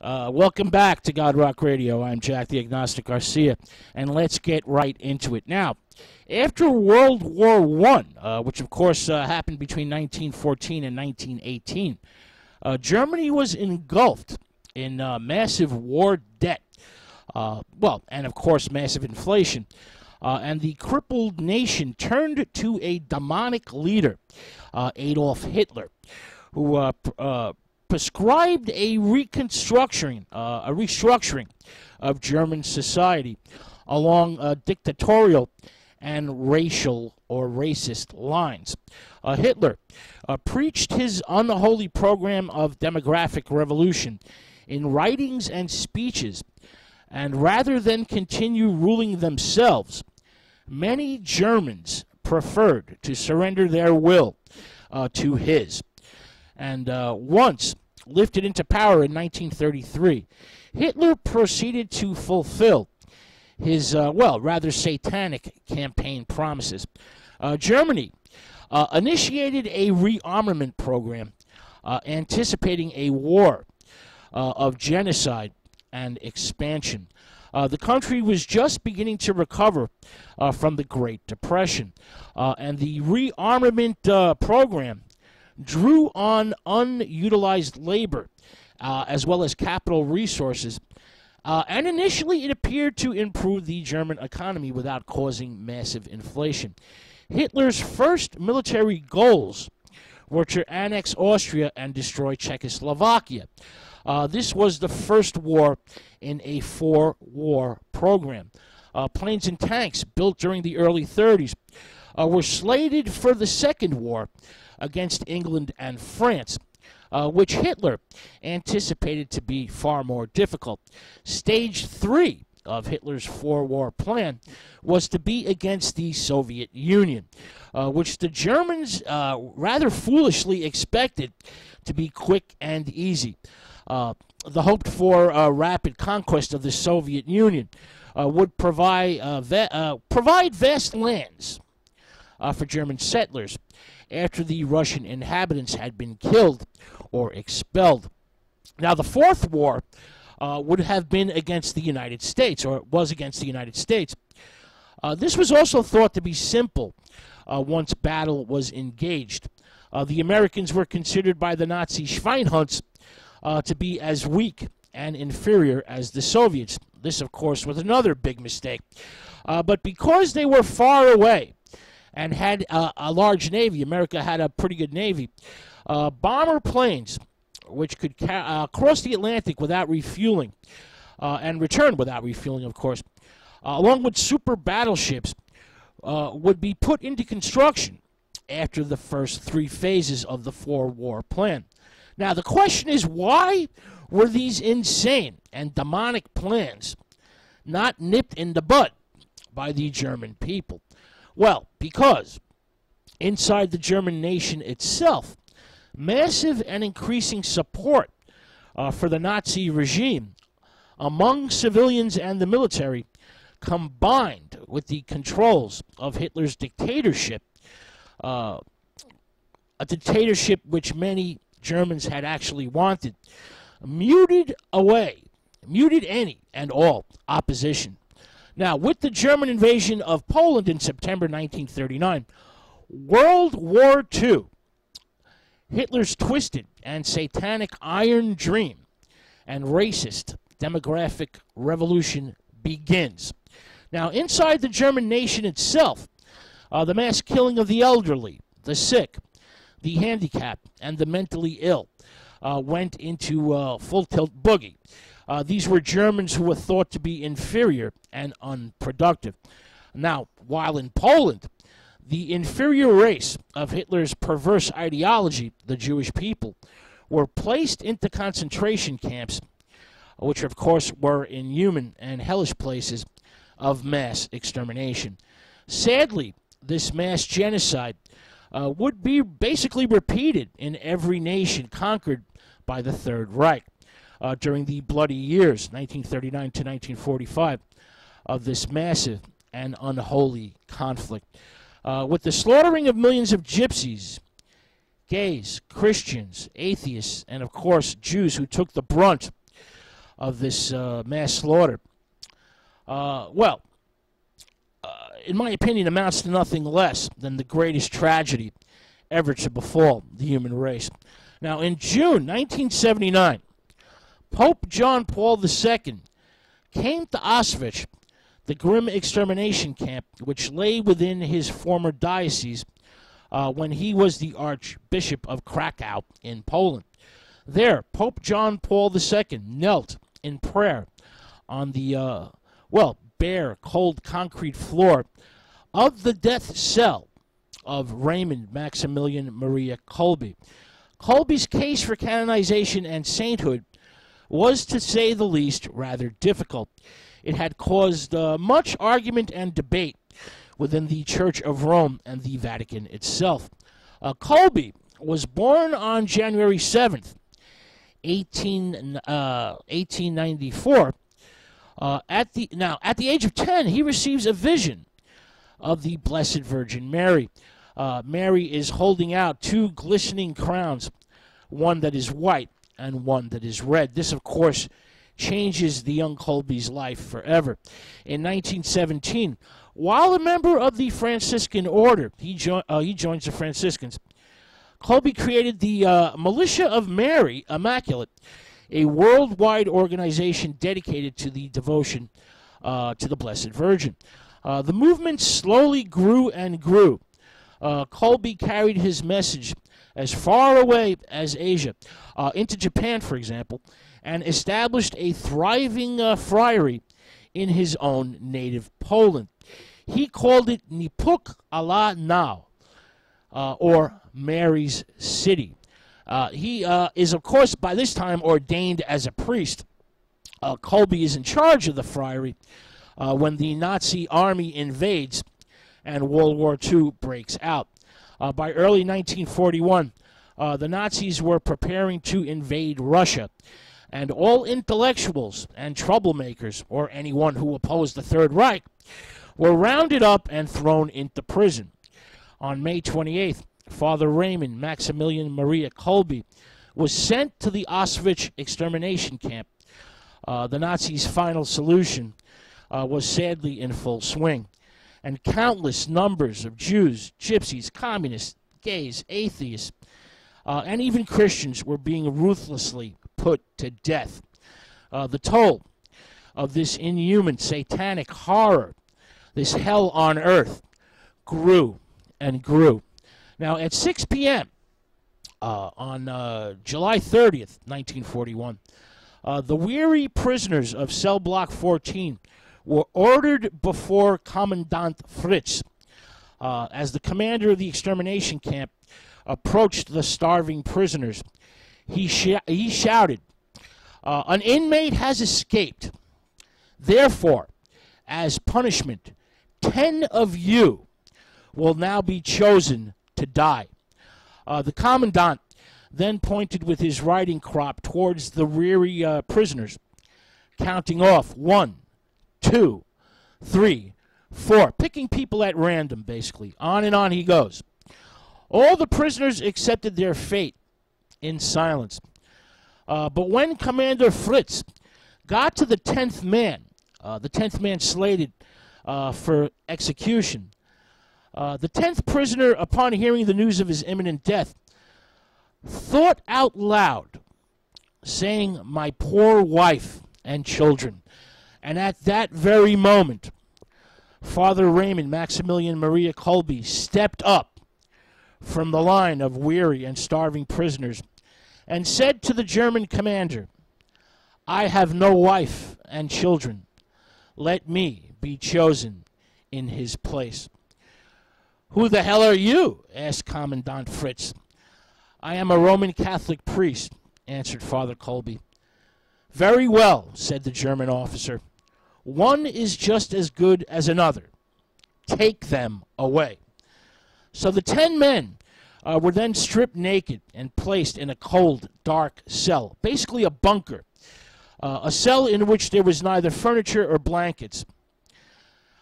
Welcome back to God Rock Radio. I'm Jack the Agnostic Garcia, and let's get right into it. Now, after World War I, which of course happened between 1914 and 1918, Germany was engulfed in massive war debt, and of course massive inflation. And the crippled nation turned to a demonic leader, Adolf Hitler, who prescribed a restructuring of German society along dictatorial and racial or racist lines. Hitler preached his unholy program of demographic revolution in writings and speeches, and rather than continue ruling themselves, many Germans preferred to surrender their will to his. And once lifted into power in 1933, Hitler proceeded to fulfill his, rather satanic campaign promises. Germany initiated a rearmament program anticipating a war of genocide and expansion. The country was just beginning to recover from the Great Depression, and the rearmament program drew on unutilized labor as well as capital resources, and initially it appeared to improve the German economy without causing massive inflation. Hitler's first military goals were to annex Austria and destroy Czechoslovakia. This was the first war in a four-war program. Planes and tanks built during the early 30s were slated for the Second War against England and France, which Hitler anticipated to be far more difficult. Stage 3 of Hitler's four-war plan was to be against the Soviet Union, which the Germans rather foolishly expected to be quick and easy. The hoped-for rapid conquest of the Soviet Union would provide vast lands for German settlers after the Russian inhabitants had been killed or expelled. Now, the Fourth War would have been against the United States, or was against the United States. This was also thought to be simple once battle was engaged. The Americans were considered by the Nazi Schweinhunds to be as weak and inferior as the Soviets. This, of course, was another big mistake. But because they were far away and had a large navy, America had a pretty good navy, bomber planes, which could cross the Atlantic without refueling, and return without refueling, of course, along with super battleships, would be put into construction after the first three phases of the four-war plan. Now, the question is, why were these insane and demonic plans not nipped in the bud by the German people? Well, because inside the German nation itself, massive and increasing support for the Nazi regime among civilians and the military, combined with the controls of Hitler's dictatorship, a dictatorship which many Germans had actually wanted, muted any and all opposition. Now, with the German invasion of Poland in September 1939, World War II, Hitler's twisted and satanic iron dream and racist demographic revolution begins. Now, inside the German nation itself, the mass killing of the elderly, the sick, the handicapped, and the mentally ill went into full-tilt boogie. These were Germans who were thought to be inferior and unproductive. Now, while in Poland, the inferior race of Hitler's perverse ideology, the Jewish people, were placed into concentration camps, which of course were inhuman and hellish places of mass extermination. Sadly, this mass genocide would be basically repeated in every nation conquered by the Third Reich during the bloody years, 1939 to 1945, of this massive and unholy conflict. With the slaughtering of millions of gypsies, gays, Christians, atheists, and of course Jews who took the brunt of this mass slaughter, in my opinion, amounts to nothing less than the greatest tragedy ever to befall the human race. Now, in June 1979, Pope John Paul II came to Auschwitz, the grim extermination camp which lay within his former diocese when he was the Archbishop of Krakow in Poland. There, Pope John Paul II knelt in prayer on the, bare, cold concrete floor of the death cell of Raymond Maximillian Maria Colby. Colby's case for canonization and sainthood was, to say the least, rather difficult. It had caused much argument and debate within the Church of Rome and the Vatican itself. Colby was born on January 7th, 1894. At the age of 10, he receives a vision of the Blessed Virgin Mary. Mary is holding out two glistening crowns, one that is white and one that is red. This, of course, changes the young Colby's life forever. In 1917, while a member of the Franciscan order, he joins the Franciscans. Colby created the Militia of Mary Immaculate, a worldwide organization dedicated to the devotion to the Blessed Virgin. The movement slowly grew and grew. Colby carried his message as far away as Asia, into Japan, for example, and established a thriving friary in his own native Poland. He called it Nipuk ala Now, or Mary's City. He is, of course, by this time ordained as a priest. Colby is in charge of the friary when the Nazi army invades and World War II breaks out. By early 1941, the Nazis were preparing to invade Russia, and all intellectuals and troublemakers, or anyone who opposed the Third Reich, were rounded up and thrown into prison. On May 28th, Father Raymond Maximilian Maria Colby was sent to the Auschwitz extermination camp. The Nazis' final solution was sadly in full swing, and countless numbers of Jews, gypsies, communists, gays, atheists, and even Christians were being ruthlessly put to death. The toll of this inhuman, satanic horror, this hell on earth, grew and grew. Now, at 6 p.m. On July 30th, 1941, the weary prisoners of cell block 14 were ordered before Commandant Fritz. As the commander of the extermination camp approached the starving prisoners, he shouted, "An inmate has escaped. Therefore, as punishment, 10 of you will now be chosen to die." The commandant then pointed with his riding crop towards the weary prisoners, counting off 1, 2, 3, 4, picking people at random, basically. On and on he goes. All the prisoners accepted their fate in silence. But when Commander Fritz got to the 10th man slated for execution, the 10th prisoner, upon hearing the news of his imminent death, thought out loud, saying, "My poor wife and children." And at that very moment, Father Raymond Maximilian Maria Colby stepped up from the line of weary and starving prisoners and said to the German commander, "I have no wife and children. Let me be chosen in his place." "Who the hell are you?" asked Commandant Fritz. "I am a Roman Catholic priest," answered Father Colby. "Very well," said the German officer. "One is just as good as another. Take them away." So the 10 men were then stripped naked and placed in a cold, dark cell, basically a bunker, a cell in which there was neither furniture or blankets.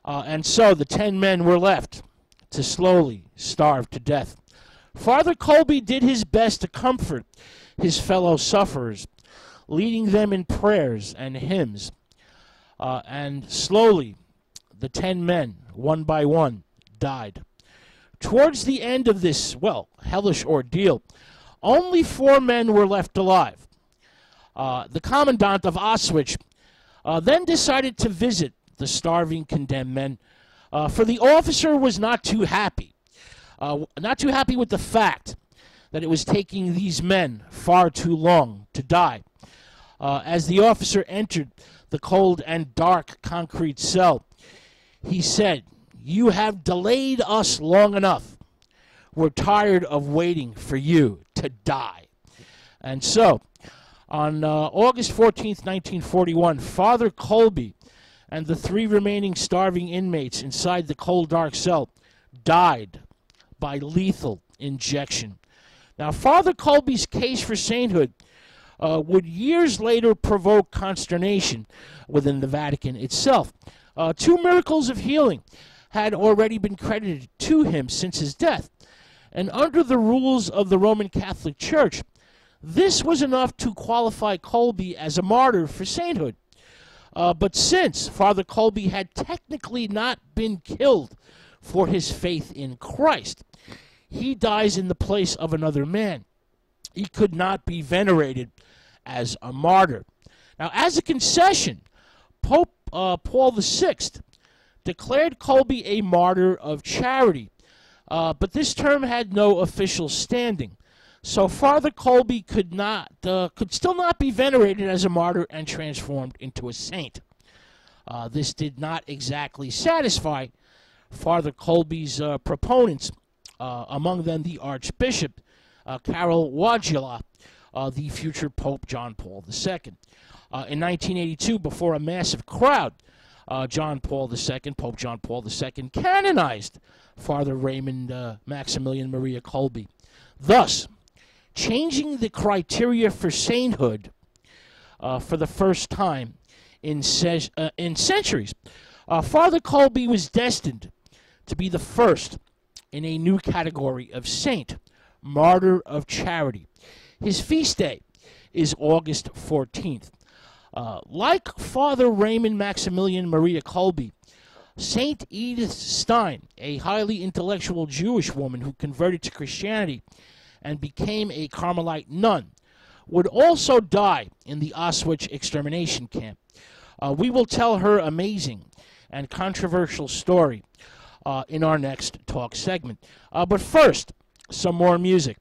And so the 10 men were left to slowly starve to death. Father Colby did his best to comfort his fellow sufferers, leading them in prayers and hymns. And slowly, the 10 men, one by one, died. Towards the end of this, hellish ordeal, only 4 men were left alive. The commandant of Auschwitz then decided to visit the starving condemned men, for the officer was not too happy with the fact that it was taking these men far too long to die. As the officer entered the cold and dark concrete cell, he said, "You have delayed us long enough. We're tired of waiting for you to die." And so, on August 14th, 1941, Father Colby and the 3 remaining starving inmates inside the cold, dark cell died by lethal injection. Now, Father Colby's case for sainthood would years later provoke consternation within the Vatican itself. 2 miracles of healing had already been credited to him since his death, and under the rules of the Roman Catholic Church, this was enough to qualify Colby as a martyr for sainthood. But since Father Colby had technically not been killed for his faith in Christ, he dies in the place of another man. He could not be venerated as a martyr. Now, as a concession, Pope Paul VI declared Colby a martyr of charity, but this term had no official standing. So Father Colby could still not be venerated as a martyr and transformed into a saint. This did not exactly satisfy Father Colby's proponents, among them the Archbishop Karol Wojtyła, the future Pope John Paul II. In 1982, before a massive crowd, Pope John Paul II canonized Father Raymond Maximillian Maria Colby, thus changing the criteria for sainthood for the first time in centuries. Father Colby was destined to be the first in a new category of saint, martyr of charity. His feast day is August 14th. Like Father Raymond Maximilian Maria Colby, Saint Edith Stein, a highly intellectual Jewish woman who converted to Christianity and became a Carmelite nun, would also die in the Auschwitz extermination camp. We will tell her amazing and controversial story in our next talk segment. But first, some more music.